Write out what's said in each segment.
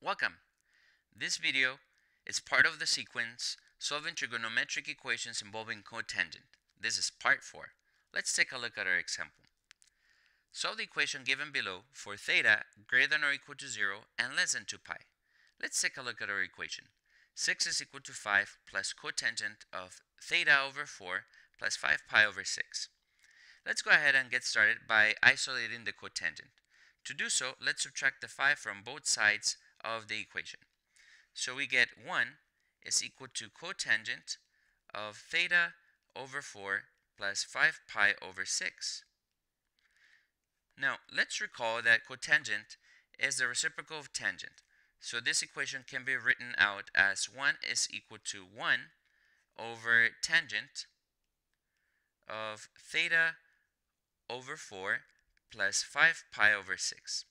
Welcome! This video is part of the sequence solving trigonometric equations involving cotangent. This is part 4. Let's take a look at our example. Solve the equation given below for theta greater than or equal to 0 and less than 2 pi. Let's take a look at our equation. 6 is equal to 5 plus cotangent of theta over 4 plus 5 pi over 6. Let's go ahead and get started by isolating the cotangent. To do so, let's subtract the 5 from both sides of the equation. So we get 1 is equal to cotangent of theta over 4 plus 5 pi over 6. Now, let's recall that cotangent is the reciprocal of tangent. So this equation can be written out as 1 is equal to 1 over tangent of theta over 4 plus 5 pi over 6.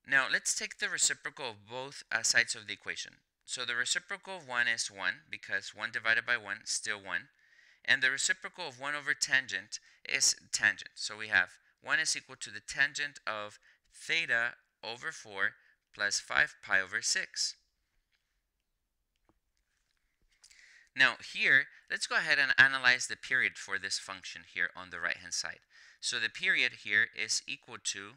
Now let's take the reciprocal of both sides of the equation. So the reciprocal of 1 is 1 because 1 divided by 1 is still 1. And the reciprocal of 1 over tangent is tangent. So we have 1 is equal to the tangent of theta over 4 plus 5 pi over 6. Now here, let's go ahead and analyze the period for this function here on the right hand side. So the period here is equal to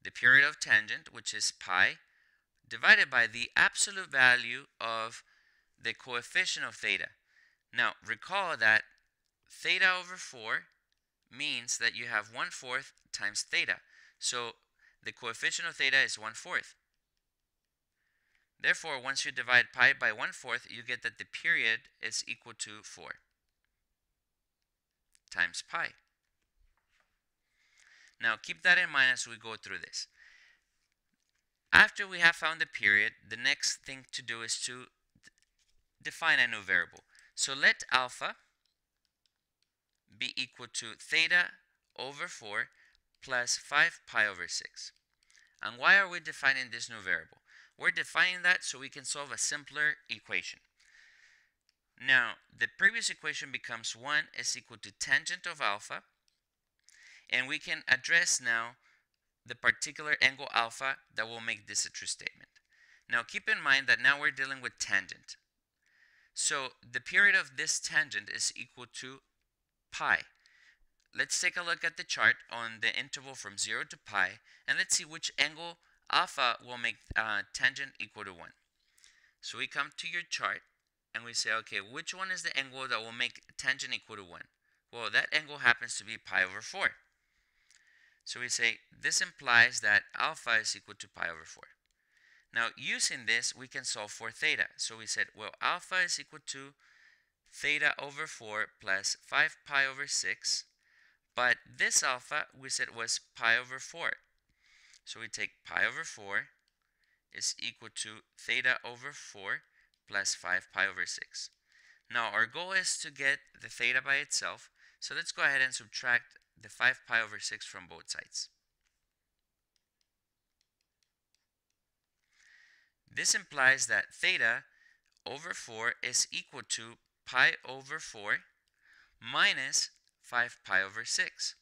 the period of tangent, which is pi, divided by the absolute value of the coefficient of theta. Now recall that theta over 4 means that you have 1/4 times theta. So the coefficient of theta is 1/4. Therefore, once you divide pi by 1/4, you get that the period is equal to 4 times pi. Now keep that in mind as we go through this. After we have found the period, the next thing to do is to define a new variable. So let alpha be equal to theta over 4 plus 5 pi over 6. And why are we defining this new variable? We're defining that so we can solve a simpler equation. Now, the previous equation becomes 1 is equal to tangent of alpha. And we can address now the particular angle alpha that will make this a true statement. Now keep in mind that now we're dealing with tangent. So the period of this tangent is equal to pi. Let's take a look at the chart on the interval from 0 to pi, and let's see which angle alpha will make tangent equal to 1. So we come to your chart and we say, okay, which one is the angle that will make tangent equal to 1? Well, that angle happens to be pi over 4. So we say this implies that alpha is equal to pi over 4. Now using this, we can solve for theta. So we said, well, alpha is equal to theta over 4 plus 5 pi over 6. But this alpha, we said, was pi over 4. So we take pi over 4 is equal to theta over 4 plus 5 pi over 6. Now our goal is to get the theta by itself. So let's go ahead and subtract the 5 pi over 6 from both sides. This implies that theta over 4 is equal to pi over 4 minus 5 pi over 6.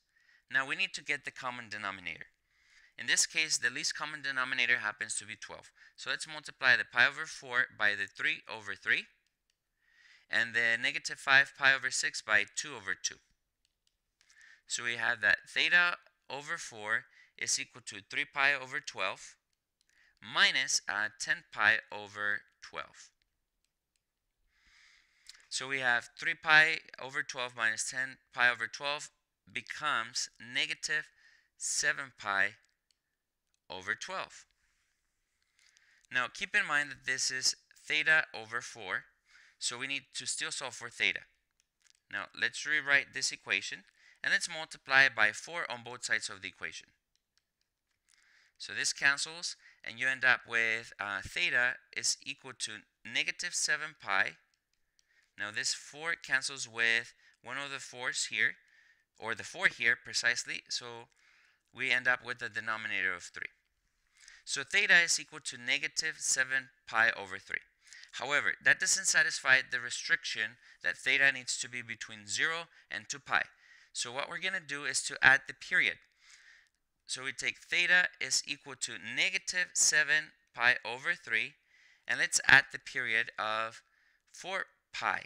Now we need to get the common denominator. In this case, the least common denominator happens to be 12. So let's multiply the pi over 4 by the 3 over 3 and the negative 5 pi over 6 by 2 over 2. So we have that theta over 4 is equal to 3 pi over 12 minus 10 pi over 12. So we have 3 pi over 12 minus 10 pi over 12 becomes negative 7 pi over 12. Now keep in mind that this is theta over 4, so we need to still solve for theta. Now let's rewrite this equation. And let's multiply by 4 on both sides of the equation. So this cancels, and you end up with theta is equal to negative 7 pi. Now this 4 cancels with one of the 4's here, or the 4 here precisely, so we end up with the denominator of 3. So theta is equal to negative 7 pi over 3. However, that doesn't satisfy the restriction that theta needs to be between 0 and 2 pi. So what we're going to do is to add the period. So we take theta is equal to negative 7 pi over 3, and let's add the period of 4 pi.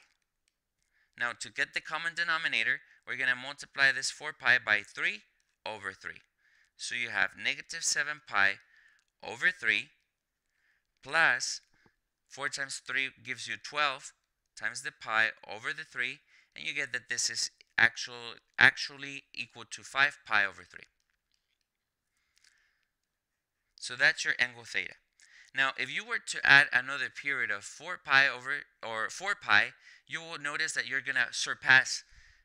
Now to get the common denominator, we're going to multiply this 4 pi by 3 over 3. So you have negative 7 pi over 3 plus 4 times 3 gives you 12 times the pi over the 3, and you get that this is actually equal to 5 pi over 3. So that's your angle theta. Now, if you were to add another period of 4 pi over, or 4 pi, you will notice that you're going to surpass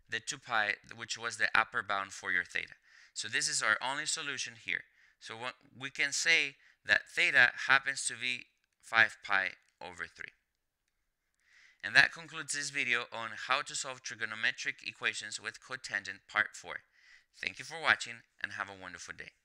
the 2 pi, which was the upper bound for your theta. So this is our only solution here. So what we can say that theta happens to be 5 pi over 3. And that concludes this video on how to solve trigonometric equations with cotangent part 4. Thank you for watching and have a wonderful day.